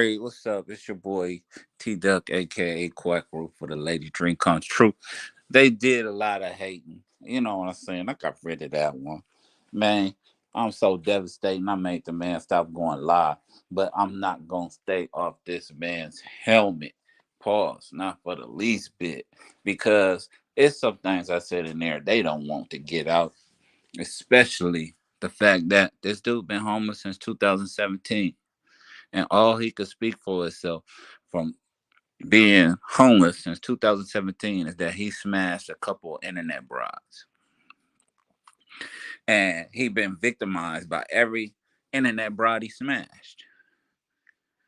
Trey, what's up? It's your boy T Duck, aka Quack Roof for the Lady Dream Comes True. They did a lot of hating. You know what I'm saying? I got rid of that one. Man, I'm so devastated. I made the man stop going live. But I'm not gonna stay off this man's helmet. Pause. Not for the least bit. Because it's some things I said in there they don't want to get out. Especially the fact that this dude been homeless since 2017 and all he could speak for himself from being homeless since 2017 is that he smashed a couple of internet brides, and he been victimized by every internet bride he smashed.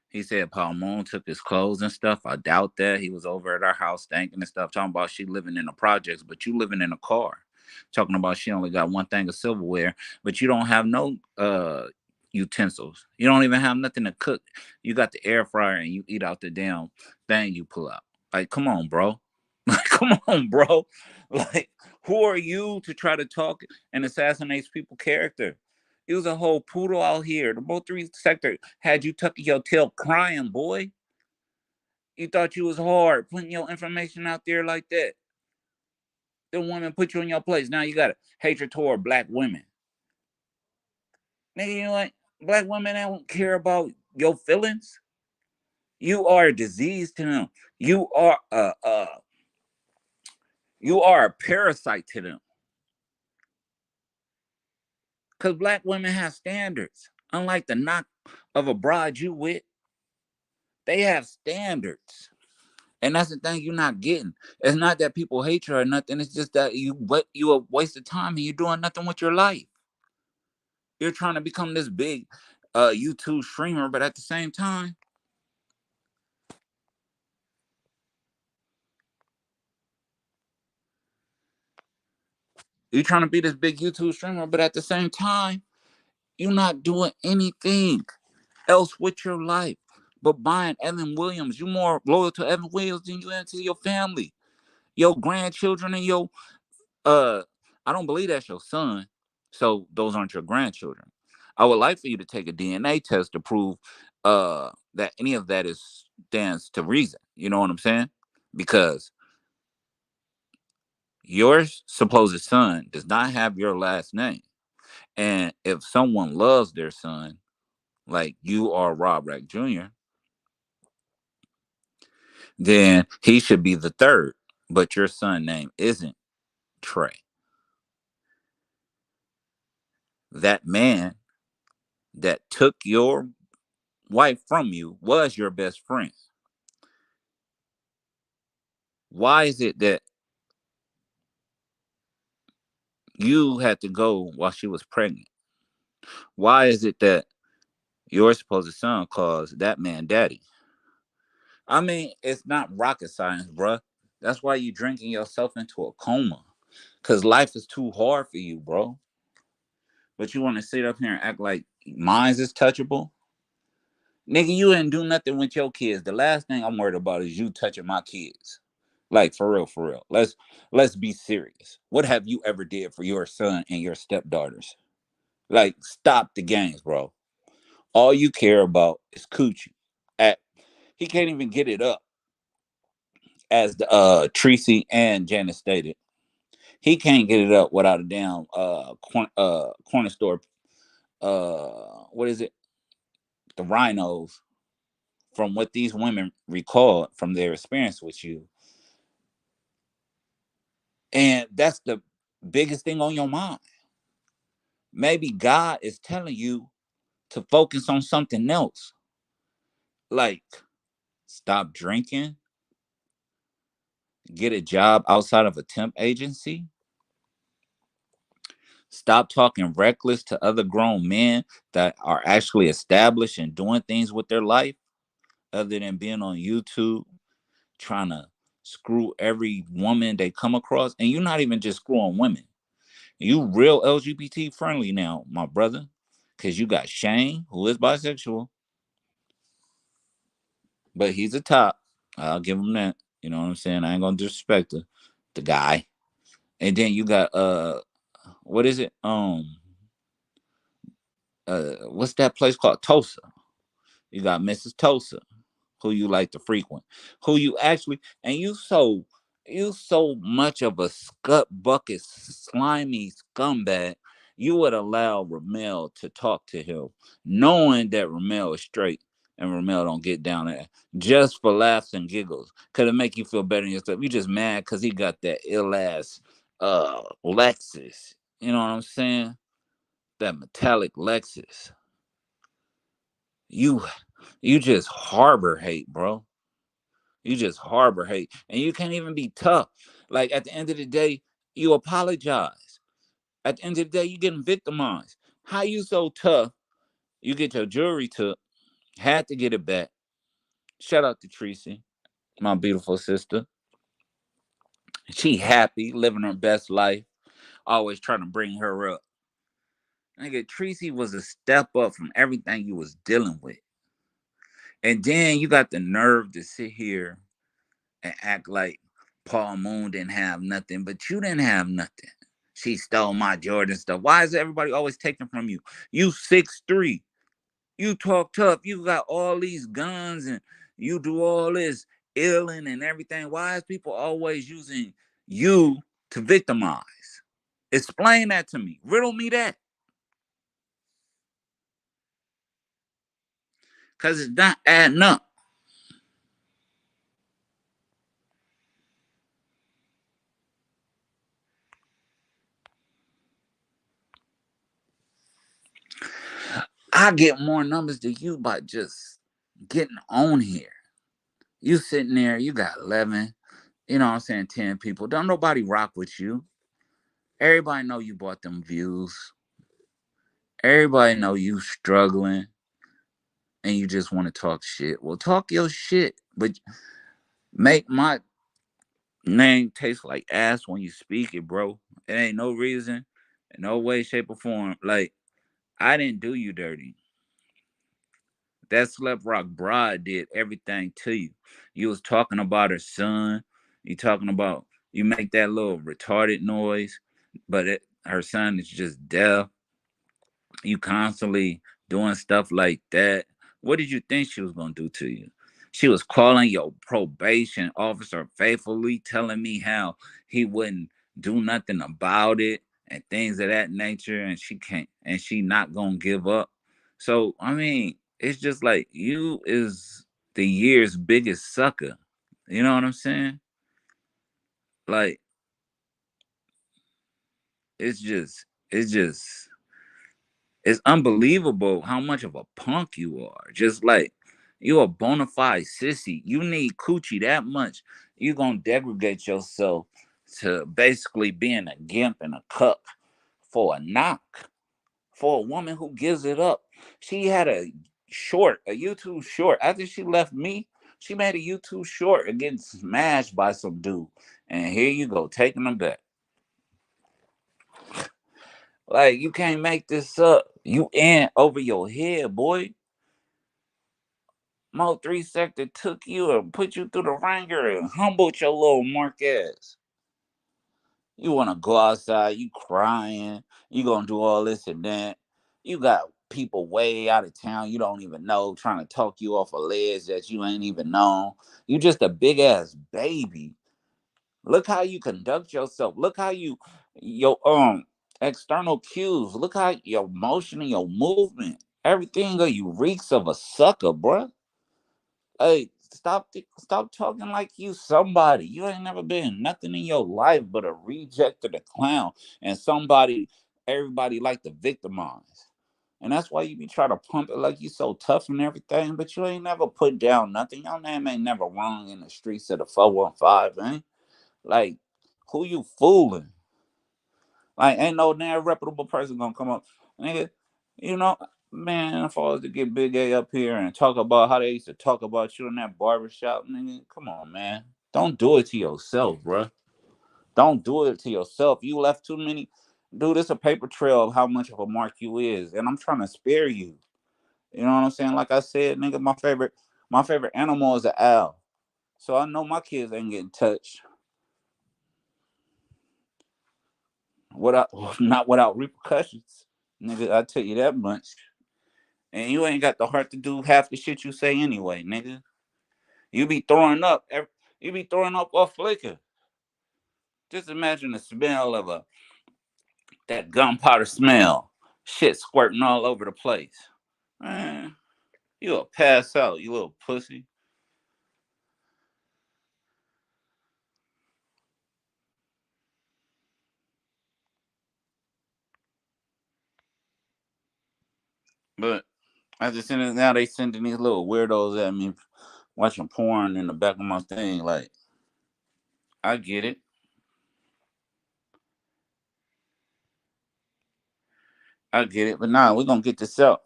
He said Paul Moon took his clothes and stuff. I doubt that. He was over at our house thinking and stuff, talking about she living in the projects, but you living in a car. Talking about she only got one thing of silverware, but you don't have no utensils. You don't even have nothing to cook. You got the air fryer and you eat out the damn thing you pull out. Like, come on, bro. Like, come on, bro. Like, who are you to try to talk and assassinate people's character? It was a whole poodle out here. The Boat 3 sector had you tucking your tail crying, boy. You thought you was hard putting your information out there like that. The women put you in your place. Now you got a hatred toward black women. Nigga, you know what? Black women don't care about your feelings. You are a disease to them. You are a parasite to them. Cause black women have standards. Unlike the knock of a bride you with, they have standards. And that's the thing you're not getting. It's not that people hate you or nothing. It's just that you a waste of time and you're doing nothing with your life. You're trying to become this big YouTube streamer, but at the same time, you're trying to be this big YouTube streamer, but at the same time, you're not doing anything else with your life but buying Evan Williams. You more loyal to Evan Williams than you are to your family, your grandchildren, and your uh. I don't believe that's your son, so those aren't your grandchildren. I would like for you to take a DNA test to prove that any of that is stands to reason. You know what I'm saying? Because your supposed son does not have your last name. And if someone loves their son, like you are Rob Rack Jr., then he should be the third. But your son name isn't Trey. That man that took your wife from you was your best friend. Why is it that you had to go while she was pregnant? Why is it that your supposed son calls that man daddy? I mean, it's not rocket science, bruh. That's why you drinking yourself into a coma. Cause life is too hard for you, bro. But you want to sit up here and act like mine's is touchable? Nigga, you ain't do nothing with your kids. The last thing I'm worried about is you touching my kids. Like for real, for real. Let's be serious. What have you ever did for your son and your stepdaughters? Like, stop the games, bro. All you care about is coochie. At he can't even get it up, as the Tracy and Janice stated. He can't get it up without a damn corner store. What is it? The rhinos. From what these women recalled from their experience with you, and that's the biggest thing on your mind. Maybe God is telling you to focus on something else, like stop drinking, get a job outside of a temp agency, stop talking reckless to other grown men that are actually established and doing things with their life other than being on YouTube trying to screw every woman they come across. And you're not even just screwing women. You real LGBT friendly now, my brother. Cause you got Shane, who is bisexual, but he's a top. I'll give him that. You know what I'm saying? I ain't gonna disrespect the guy. And then you got what is it? What's that place called? Tulsa. You got Mrs. Tosa, who you like to frequent, who you actually, and you so much of a scut bucket slimy scumbag, you would allow Ramel to talk to him, knowing that Ramel is straight and Ramel don't get down there just for laughs and giggles. Could it make you feel better in yourself? You just mad because he got that ill ass Lexus. You know what I'm saying? That metallic Lexus. You you just harbor hate, bro. You just harbor hate. And you can't even be tough. Like at the end of the day, you apologize. At the end of the day, you getting victimized. How you so tough? You get your jewelry took, had to get it back. Shout out to Tracy, my beautiful sister. She happy, living her best life. Always trying to bring her up. Nigga, Tracy was a step up from everything you was dealing with. And then you got the nerve to sit here and act like Paul Moon didn't have nothing, but you didn't have nothing. She stole my Jordan stuff. Why is everybody always taking from you? You 6'3". You talk tough. You got all these guns and you do all this illing and everything. Why is people always using you to victimize? Explain that to me. Riddle me that. Cause it's not adding up. I get more numbers than you by just getting on here. You sitting there, you got 11, you know what I'm saying, 10 people. Don't nobody rock with you. Everybody know you bought them views. Everybody know you struggling and you just want to talk shit. Well, talk your shit, but make my name taste like ass when you speak it, bro. It ain't no reason, in no way, shape, or form. Like, I didn't do you dirty. That Slep Rock broad did everything to you. You was talking about her son. You talking about you make that little retarded noise, but her son is just deaf. You constantly doing stuff like that. What did you think she was gonna do to you? She was calling your probation officer faithfully, telling me how he wouldn't do nothing about it and things of that nature, and she can't, and she not gonna give up. So I mean, it's just like you is the year's biggest sucker. You know what I'm saying? Like it's just it's unbelievable how much of a punk you are. Just like you a bona fide sissy. You need coochie that much. You gonna degrade yourself to basically being a gimp and a cuck for a knock. For a woman who gives it up. She had a YouTube short. After she left me, she made a YouTube short and getting smashed by some dude. And here you go, taking them back. Like you can't make this up. You in over your head, boy. Mo 3 Sector took you and put you through the ringer and humbled your little mark ass. You want to go outside, you crying, you going to do all this and that. You got people way out of town you don't even know trying to talk you off a ledge that you ain't even known. You just a big ass baby. Look how you conduct yourself. Look how your external cues. Look how your motion and your movement. Everything of you reeks of a sucker, bruh. Hey, stop talking like you somebody. You ain't never been nothing in your life but a reject of the clown and somebody everybody like to victimize. And that's why you be trying to pump it like you so tough and everything, but you ain't never put down nothing. Your name ain't never wrong in the streets of the 415, man. Like, who you fooling? Like, ain't no damn reputable person gonna come up. Nigga, you know, man, if I was to get Big A up here and talk about how they used to talk about you in that barbershop, nigga, come on, man. Don't do it to yourself, bruh. Don't do it to yourself. You left too many. Dude, it's a paper trail of how much of a mark you is. And I'm trying to spare you. You know what I'm saying? Like I said, nigga, my favorite animal is an owl. So I know my kids ain't getting touched without not without repercussions. Nigga, I tell you that much. And you ain't got the heart to do half the shit you say anyway, nigga. You be throwing up. You be throwing up off liquor. Just imagine the smell of that gunpowder smell. Shit squirting all over the place. Man, you'll pass out, you little pussy. But I just send it now. They sending these little weirdos at me watching porn in the back of my thing. Like, I get it. I get it. But nah, we're gonna get this out.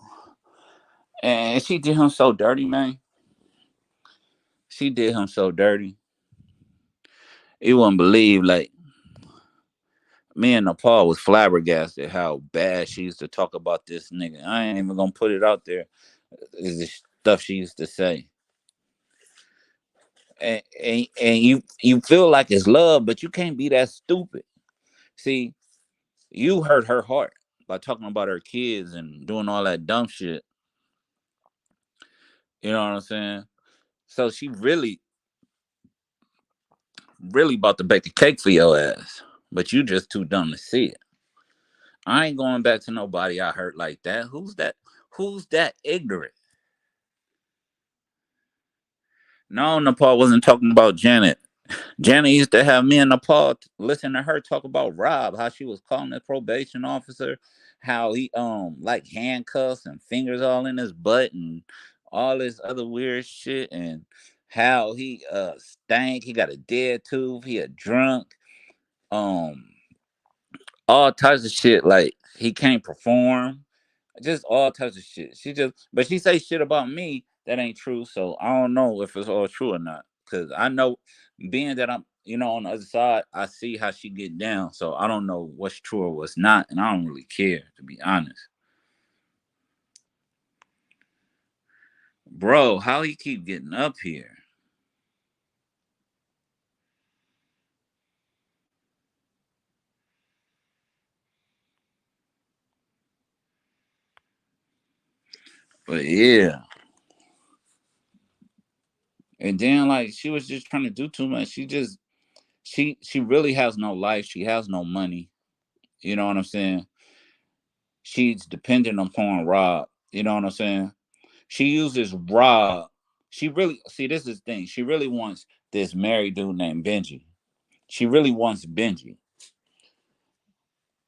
And she did him so dirty, man. She did him so dirty. You wouldn't believe, like, me and Nepal was flabbergasted how bad she used to talk about this nigga. I ain't even gonna put it out there. Is the stuff she used to say. And you feel like it's love, but you can't be that stupid. See, you hurt her heart by talking about her kids and doing all that dumb shit. You know what I'm saying? So she really about to bake a cake for your ass, but you just too dumb to see it. I ain't going back to nobody I hurt like that. Who's that? Who's that ignorant? No, Nepal wasn't talking about Janet. Janet used to have me and Nepal listen to her talk about Rob, how she was calling the probation officer, how he like handcuffs and fingers all in his butt and all this other weird shit, and how he stank, he got a dead tooth, he a drunk, um all types of shit, like he can't perform, just all types of shit. But she say shit about me that ain't true. So I don't know if it's all true or not. Cause I know, being that I'm, on the other side, I see how she get down. So I don't know what's true or what's not, and I don't really care, to be honest. Bro, how he keep getting up here? But yeah, and then like she was just trying to do too much. She really has no life. She has no money. You know what I'm saying? She's dependent upon Rob. You know what I'm saying? She uses Rob. She really see this is the thing. She really wants this married dude named Benji. She really wants Benji,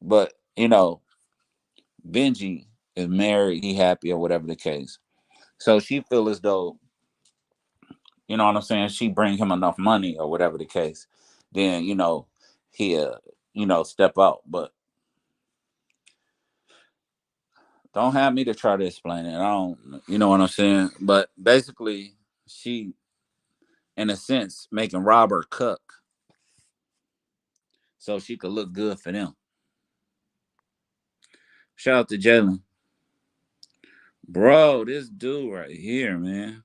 but Benji is married. He happy or whatever the case. So she feel as though what I'm saying. She bring him enough money or whatever the case. Then he'll step out. But don't have me to try to explain it. I don't. You know what I'm saying. But basically, she in a sense making Robert cook so she could look good for them. Shout out to Jalen. Bro, this dude right here, man.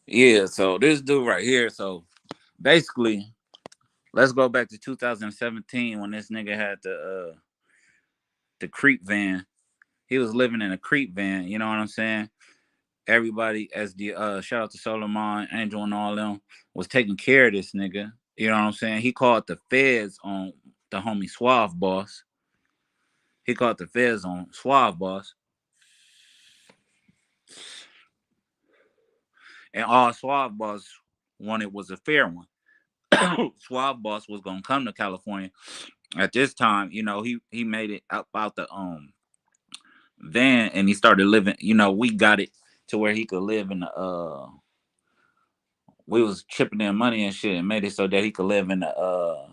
Yeah, so this dude right here. So basically, let's go back to 2017 when this nigga had the creep van. He was living in a creep van, you know what I'm saying? Everybody as the shout out to Solomon, Angel and all them was taking care of this nigga. You know what I'm saying? He called the feds on the homie Suave Boss. He called the feds on Suave Boss. And all Suave Boss wanted was a fair one. Suave Boss was gonna come to California. At this time, he made it up out the van and he started living, we got it to where he could live in the we was chipping in money and shit and made it so that he could live in the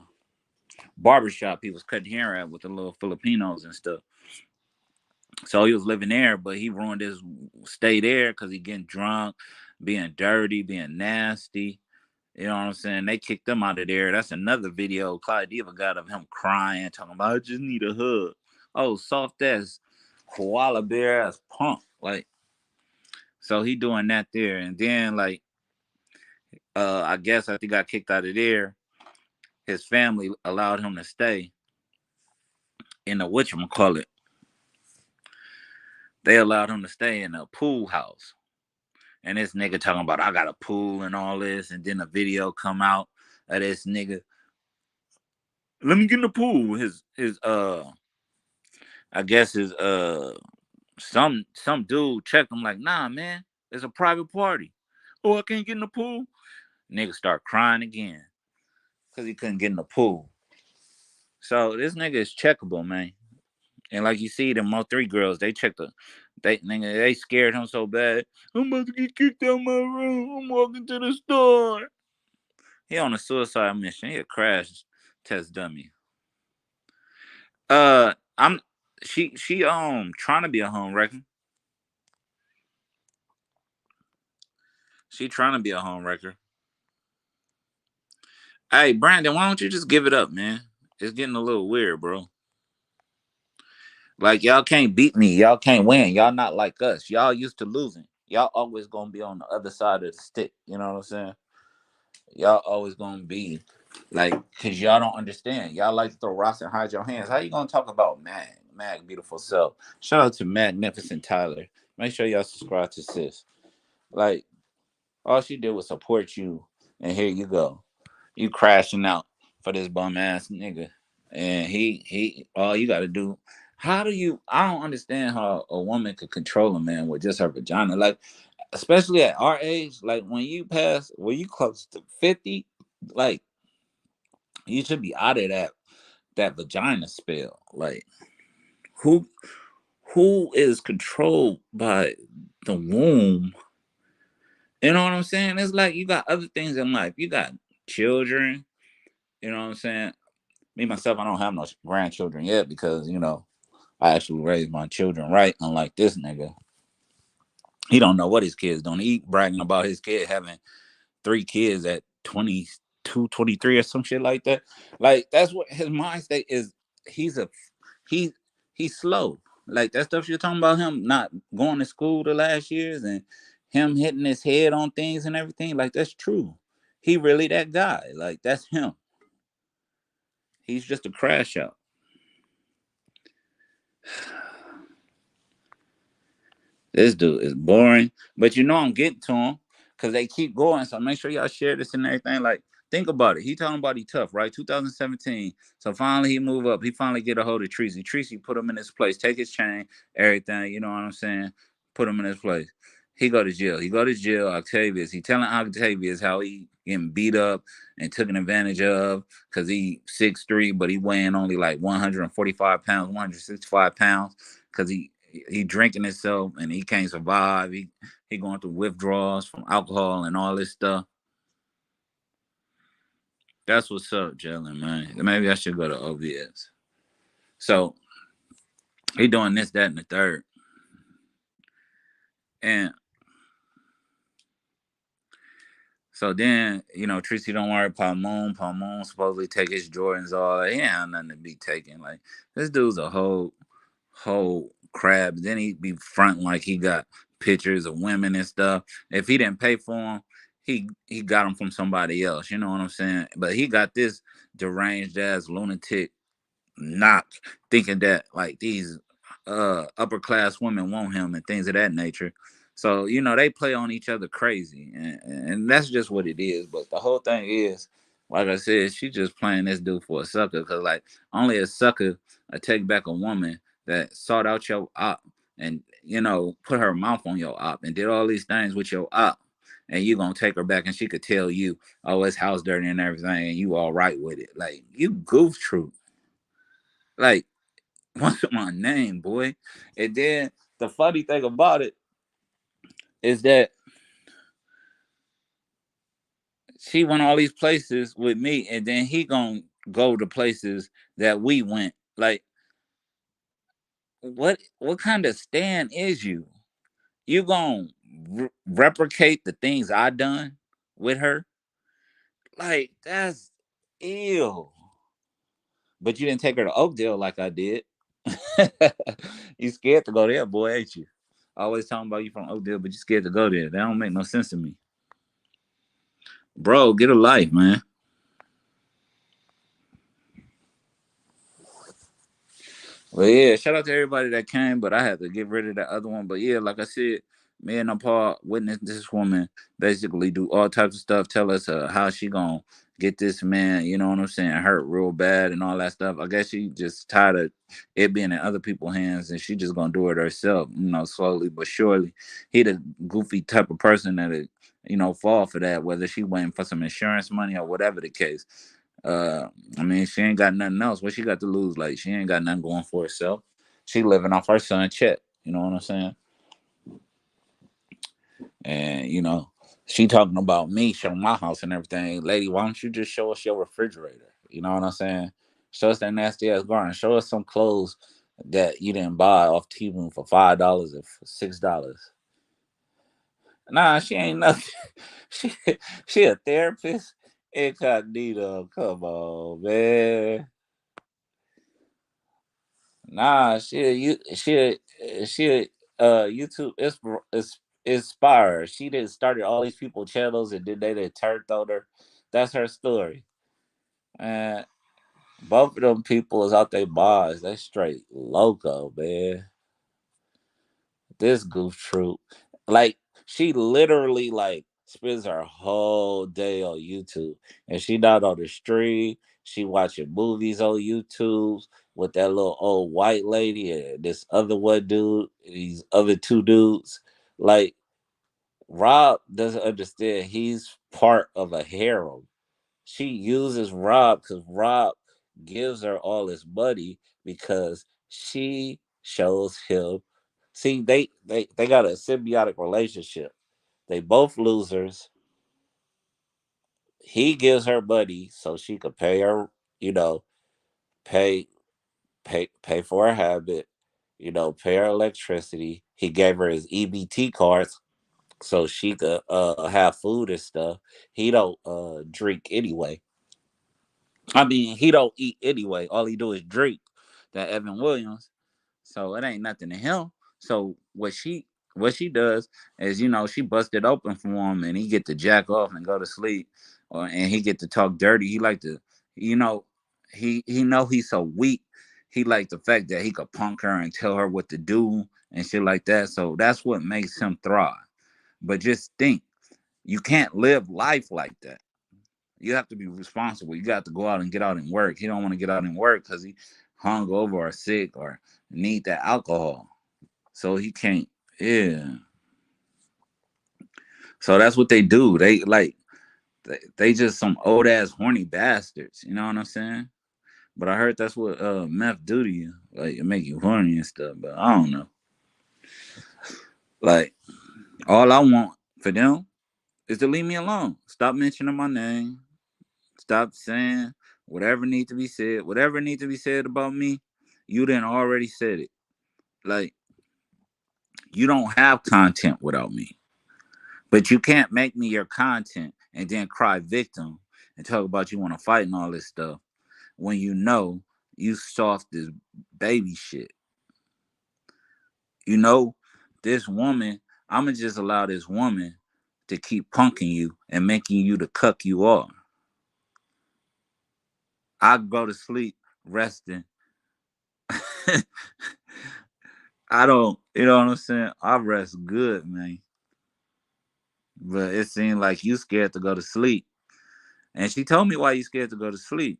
barbershop he was cutting hair at with the little Filipinos and stuff. So he was living there, but he ruined his stay there because he getting drunk, being dirty, being nasty. You know what I'm saying? They kicked him out of there. That's another video Clyde Diva got of him crying, talking about I just need a hug. Oh, soft ass koala bear ass punk. Like, so he doing that there. And then like I guess after he got kicked out of there, his family allowed him to stay in the whatchamacallit. They allowed him to stay in a pool house. And this nigga talking about I got a pool and all this, and then a video come out of this nigga. Let me get in the pool. His I guess his some dude checked him like, nah man, it's a private party. Oh, I can't get in the pool. Nigga start crying again because he couldn't get in the pool. So this nigga is checkable, man. And like you see, them all three girls, they checked they scared him so bad. I'm about to get kicked out my room. I'm walking to the store. He on a suicide mission. He a crash test dummy. I'm she trying to be a home wrecker. She trying to be a home wrecker. Hey Brandon, why don't you just give it up, man? It's getting a little weird, bro. Like y'all can't beat me. Y'all can't win. Y'all not like us. Y'all used to losing. Y'all always gonna be on the other side of the stick. You know what I'm saying? Y'all always gonna be like, cause y'all don't understand. Y'all like to throw rocks and hide your hands. How you gonna talk about Mag beautiful self? Shout out to Magnificent Tyler. Make sure y'all subscribe to sis. Like all she did was support you, and here you go. You crashing out for this bum ass nigga, and he all you gotta do. How do you? I don't understand how a woman could control a man with just her vagina. Like especially at our age, like when you close to 50, like you should be out of that vagina spell. Like who who is controlled by the womb? You know what I'm saying? It's like you got other things in life. You got children. You know what I'm saying? Me myself, I don't have no grandchildren yet because I actually raised my children right. Unlike this nigga, he don't know what his kids doing. He bragging about his kid having 3 kids at 22, 23, or some shit like that. Like that's what his mind state is. He's a he he's slow. Like that stuff you're talking about him not going to school the last years and him hitting his head on things and everything. Like that's true. He really that guy. Like that's him. He's just a crash out. This dude is boring, but I'm getting to him because they keep going. So make sure y'all share this and everything. Like, think about it. He talking about he tough, right? 2017. So finally he move up. He finally get a hold of Tracy. Tracy put him in his place, take his chain, everything. You know what I'm saying? Put him in his place. He go to jail. He go to jail. Octavius. He telling Octavius how he getting beat up and taken advantage of because he 6'3", but he weighing only like 145 pounds, 165 pounds because he drinking himself and he can't survive. He going through withdrawals from alcohol and all this stuff. That's what's up, Jalen, man. Maybe I should go to OVS. So he doing this, that, and the third. And so then, Tracy don't worry, Paul Moon. Paul Moon supposedly take his Jordans all. He ain't have nothing to be taking. Like this dude's a whole crab. Then he be fronting like he got pictures of women and stuff. If he didn't pay for them, he got them from somebody else. You know what I'm saying? But he got this deranged ass lunatic knock, thinking that like these upper class women want him and things of that nature. So they play on each other crazy, and that's just what it is. But the whole thing is, like I said, she just playing this dude for a sucker because like only a sucker take back a woman that sought out your op and put her mouth on your op and did all these things with your op. And you gonna take her back and she could tell you, oh, it's house dirty and everything, and you all right with it. Like you goof troop. Like, what's my name, boy? And then the funny thing about it is that she went all these places with me, and then he gonna go to places that we went. Like, what kind of stand is you? You gonna replicate the things I done with her? Like, that's ill. But you didn't take her to Oakdale like I did. You scared to go there, boy, ain't you? Always talking about you from Oakdale, but you scared to go there. That don't make no sense to me. Bro, get a life, man. Well, yeah, shout out to everybody that came, but I had to get rid of that other one. But yeah, like I said, me and Paul witnessed this woman basically do all types of stuff, tell us how she gonna get this man, you know what I'm saying, hurt real bad and all that stuff. I guess she just tired of it being in other people's hands and she just gonna do it herself, slowly but surely. He the goofy type of person that fall for that, whether she waiting for some insurance money or whatever the case. Uh, I mean, she ain't got nothing else. What she got to lose? Like, she ain't got nothing going for herself. She living off her son check. You know what I'm saying? And she talking about me showing my house and everything. Lady, why don't you just show us your refrigerator? You know what I'm saying? Show us that nasty ass garden. Show us some clothes that you didn't buy off Temu for $5 or for $6. Nah, she ain't nothing. she she a therapist. Incognito. Come on, man. Nah, she YouTube inspire. She did started all these people channels and then they did turned on her. That's her story. And both of them people is out their bars. They straight loco, man. This goof troop. Like, she literally like spends her whole day on YouTube. And she not on the street. She watching movies on YouTube with that little old white lady and this other one dude, these other two dudes. Like, Rob doesn't understand he's part of a harem. She uses Rob because Rob gives her all this money because she shows him. See, they got a symbiotic relationship. They both losers. He gives her money so she could pay her, you know, pay pay for her habit, pay her electricity. He gave her his EBT cards so she could have food and stuff. He don't drink anyway. I mean, he don't eat anyway. All he do is drink. That Evan Williams. So it ain't nothing to him. So what she does is, she busted open for him and he get to jack off and go to sleep. And he get to talk dirty. He like to, you know, he know he's so weak. He like the fact that he could punk her and tell her what to do and shit like that. So that's what makes him thrive. But just think, you can't live life like that. You have to be responsible. You got to go out and get out and work. He don't want to get out and work because he hung over or sick or need that alcohol. So he can't. Yeah. So that's what they do. They just some old ass horny bastards. You know what I'm saying? But I heard that's what meth do to you. Like, it make you horny and stuff. But I don't know. Like, all I want for them is to leave me alone. Stop mentioning my name. Stop saying whatever needs to be said. Whatever needs to be said about me, you didn't already said it. Like, you don't have content without me. But you can't make me your content and then cry victim and talk about you want to fight and all this stuff when you know you soft as baby shit. You know, this woman, I'ma just allow this woman to keep punking you and making you the cuck you are. I go to sleep resting. I don't, you know what I'm saying? I rest good, man. But it seemed like you scared to go to sleep. And she told me why you scared to go to sleep.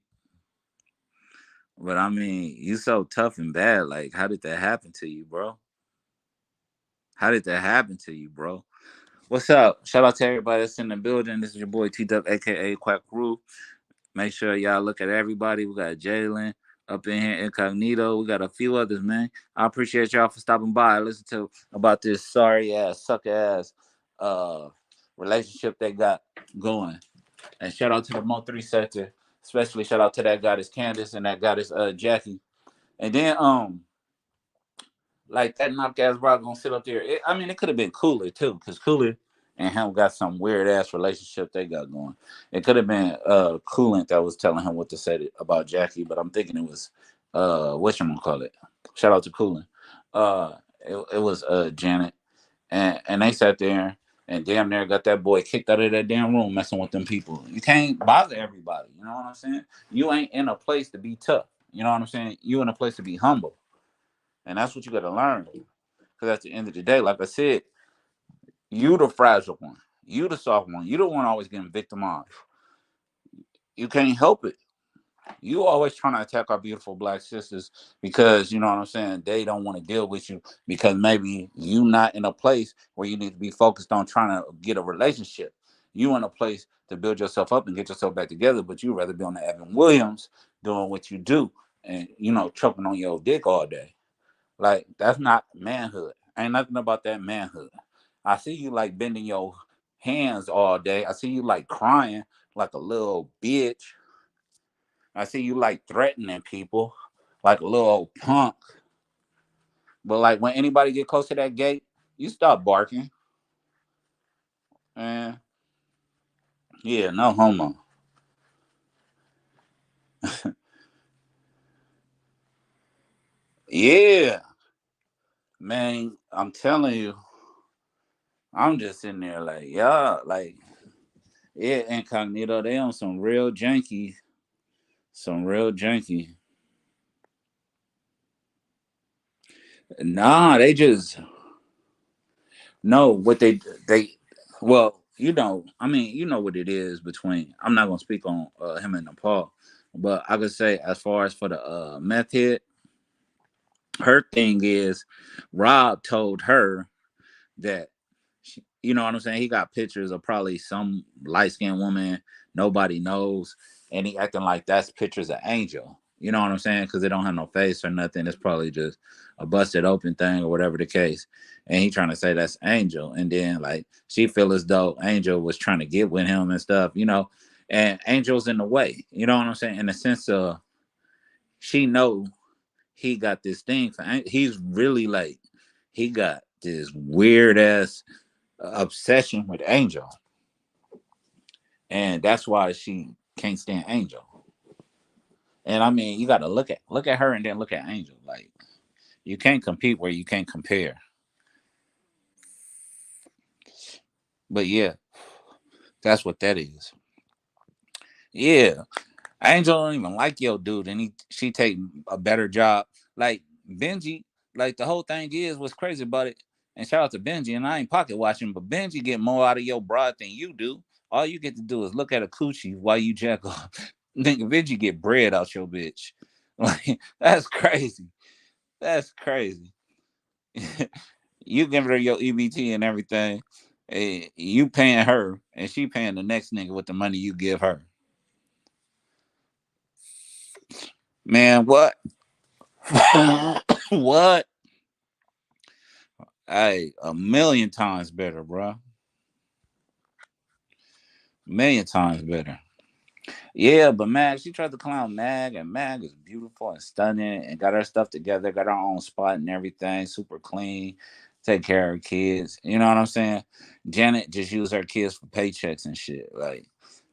But I mean, you so tough and bad. Like, how did that happen to you, bro? How did that happen to you, bro? What's up? Shout out to everybody that's in the building. This is your boy T Duck, aka Quack Crew. Make sure y'all look at everybody. We got Jalen up in here, Incognito. We got a few others, man. I appreciate y'all for stopping by. Listen to about this sorry ass, sucker ass relationship they got going. And shout out to the Mo 3 sector. Especially shout out to that goddess Candace and that goddess Jackie. And then like that knock ass bro gonna sit up there. I mean, it could have been Cooler too, because Cooler and him got some weird ass relationship they got going. It could have been Coolant that was telling him what to say about Jackie, but I'm thinking it was whatchamacallit. Shout out to Coolant. Uh it was Janet. And they sat there and damn near got that boy kicked out of that damn room messing with them people. You can't bother everybody. You know what I'm saying? You ain't in a place to be tough. You know what I'm saying? You in a place to be humble, and that's what you got to learn. Because at the end of the day, like I said, you the fragile one, you the soft one, you the one always getting victimized. You can't help it. You always trying to attack our beautiful black sisters because you know what I'm saying. They don't want to deal with you because maybe you not in a place where you need to be focused on trying to get a relationship. You in a place to build yourself up and get yourself back together, but you rather be on the Evan Williams doing what you do and choking on your dick all day. Like that's not manhood. Ain't nothing about that manhood. I see you like bending your hands all day. I see you like crying like a little bitch. I see you like threatening people like a little old punk. But like when anybody get close to that gate, you stop barking. And yeah, no homo. Yeah, man, I'm telling you, I'm just sitting there like, yeah, like yeah, incognito, they on some real janky, some real janky. Nah, they just know what they well, I mean, you know what it is between. I'm not gonna speak on him and Nepal, but I could say as far as for the meth head, her thing is Rob told her that you know what I'm saying? He got pictures of probably some light skinned woman nobody knows, and he acting like that's pictures of Angel. You know what I'm saying? Because they don't have no face or nothing. It's probably just a busted open thing or whatever the case. And he trying to say that's Angel, and then like she feel as though Angel was trying to get with him and stuff. And Angel's in the way. You know what I'm saying? In the sense of she know he got this thing for. He's really like he got this weird ass obsession with Angel, and that's why she can't stand Angel. And I mean, you got to look at her and then look at Angel. Like you can't compete where you can't compare. But yeah, that's what that is. Yeah, Angel don't even like your dude, and she take a better job. Like Benji, like the whole thing is what's crazy about it. And shout out to Benji, and I ain't pocket watching, but Benji get more out of your broad than you do. All you get to do is look at a coochie while you jack off. Nigga, Benji get bread out your bitch. Like that's crazy. That's crazy. You giving her your EBT and everything. You paying her, and she paying the next nigga with the money you give her. Man, what? What? Hey, a million times better, bro. Million times better. Yeah, but Mag, she tried to clown Mag, and Mag is beautiful and stunning and got her stuff together, got her own spot and everything, super clean, take care of her kids. You know what I'm saying? Janet just used her kids for paychecks and shit.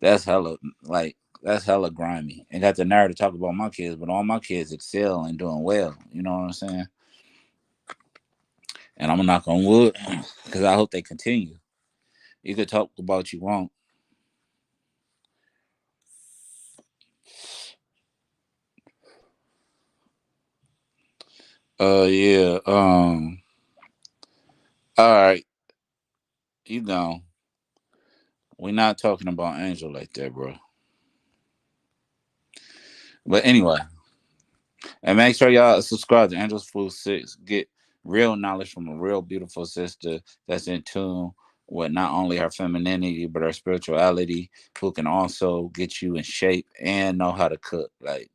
That's hella, like, that's hella grimy. And got the nerve to talk about my kids, but all my kids excel and doing well. You know what I'm saying? And I'm gonna knock on wood because I hope they continue. You could talk about what you want. Yeah. All right. You know, we're not talking about Angel like that, bro. But anyway, and make sure y'all subscribe to Angel's Food Six. Get real knowledge from a real beautiful sister that's in tune with not only her femininity but her spirituality, who can also get you in shape and know how to cook. Like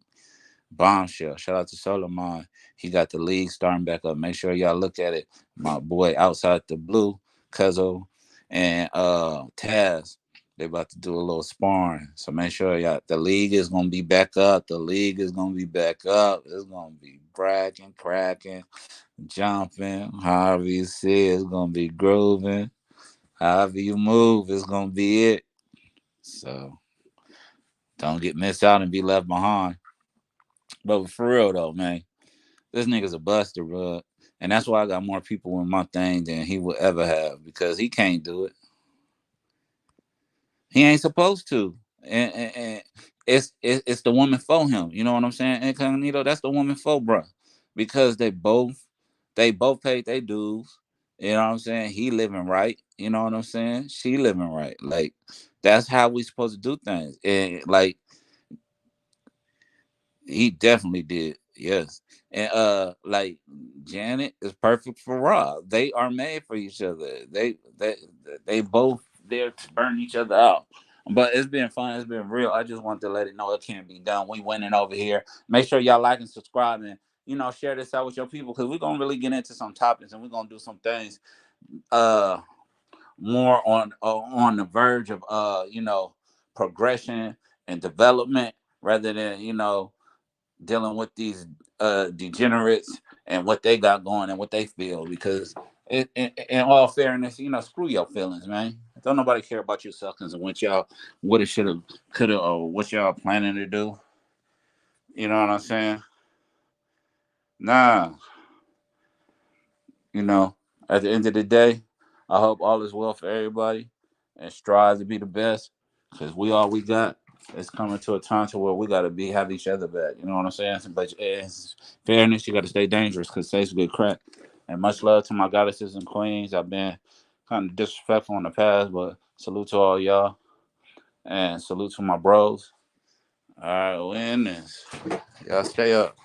bombshell. Shout out to Solomon. He got the league starting back up. Make sure y'all look at it. My boy outside the blue, Cuzzo, and Taz. They about to do a little sparring. So make sure y'all the league is gonna be back up. The league is gonna be back up. It's gonna be bragging, cracking, jumping. However you see it, it's gonna be grooving. However you move, it's gonna be it. So don't get missed out and be left behind. But for real though, man. This nigga's a buster, bro. And that's why I got more people in my thing than he would ever have because he can't do it. He ain't supposed to. And it's the woman for him. You know what I'm saying? Incognito, that's the woman for, bro. Because they both paid their dues. You know what I'm saying? He living right. You know what I'm saying? She living right. Like that's how we supposed to do things. And like he definitely did. Yes. And like Janet is perfect for Rob. They are made for each other. They both there to burn each other out. But it's been fun. It's been real. I just want to let it know it can't be done. We winning over here. Make sure y'all like and subscribe and share this out with your people because we're gonna really get into some topics and we're gonna do some things uh more on the verge of progression and development rather than dealing with these degenerates and what they got going and what they feel because in all fairness, screw your feelings, man. Don't nobody care about your suckings and what y'all would have, should have, could have, or what y'all planning to do. You know what I'm saying? Nah, you know. At the end of the day, I hope all is well for everybody and strive to be the best because we all we got. It's coming to a time to where we gotta have each other back. You know what I'm saying? But it's fairness, you gotta stay dangerous because stays good crack. And much love to my goddesses and queens. I've been kind of disrespectful in the past, but salute to all y'all and salute to my bros. All right, win this. Y'all stay up.